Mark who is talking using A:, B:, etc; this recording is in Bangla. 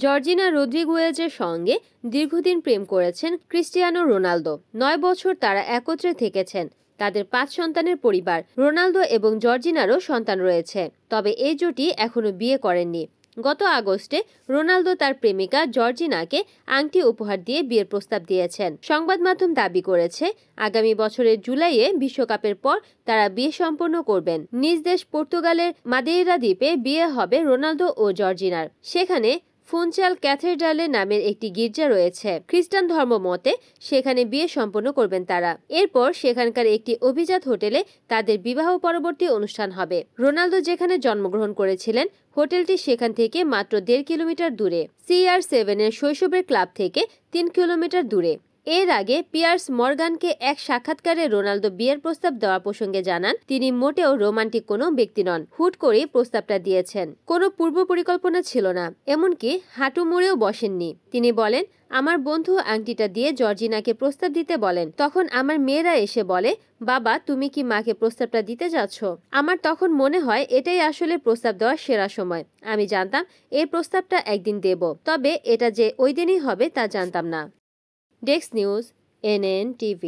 A: জর্জিনা রদ্রিগুয়েজের সঙ্গে দীর্ঘদিন প্রেম করেছেন ক্রিস্টিয়ানো রোনালদো। ৯ বছর তারা একত্রে থেকেছেন। তাদের ৫ সন্তানের পরিবার। রোনালদো এবং জর্জিনারও সন্তান রয়েছে, তবে এই জুটি এখনো বিয়ে করেননি। গত আগস্টে রোনালদো তার প্রেমিকা জর্জিনাকে আংটি উপহার দিয়ে বিয়ের প্রস্তাব দিয়েছেন। সংবাদ মাধ্যম দাবি করেছে আগামী বছরের জুলাইয়ে বিশ্বকাপের পর তারা বিয়ে সম্পন্ন করবেন। নিজ দেশ পর্তুগালের মাদেইরা দ্বীপে বিয়ে হবে রোনালদো ও জর্জিনার। সেখানে ফুনচাল ক্যাথেড্রালে নামের একটি গির্জা রয়েছে। খ্রিস্টান ধর্ম মতে সেখানে বিয়ে সম্পন্ন করবেন তারা। এরপর সেখানকার একটি অভিজাত হোটেলে তাদের বিবাহ পরবর্তী অনুষ্ঠান হবে। রোনালদো যেখানে জন্মগ্রহণ করেছিলেন হোটেলটি সেখান থেকে মাত্র ১.৫ কিলোমিটার দূরে। CR7 এর শৈশবের ক্লাব থেকে ৩ কিলোমিটার দূরে। এর আগে পিয়ার্স মর্গানকে এক সাক্ষাৎকারে রোনালদো বিয়ের প্রস্তাব দেওয়া প্রসঙ্গে জানান, তিনি মোটেও রোমান্টিক কোনো ব্যক্তি নন। হুট করেই প্রস্তাবটা দিয়েছেন। কোনো পূর্ব পরিকল্পনা ছিল না, এমনকি হাঁটু মুড়েও বসেননি। তিনি বলেন, আমার বন্ধু আংটিটা দিয়ে জর্জিনাকে প্রস্তাব দিতে বলেন। তখন আমার মেয়েরা এসে বলে, বাবা তুমি কি মাকে প্রস্তাবটা দিতে যাচ্ছ? আমার তখন মনে হয় এটাই আসলে প্রস্তাব দেওয়ার সেরা সময়। আমি জানতাম এই প্রস্তাবটা একদিন দেব, তবে এটা যে ওই দিনই হবে তা জানতাম না। Desk news, NN TV।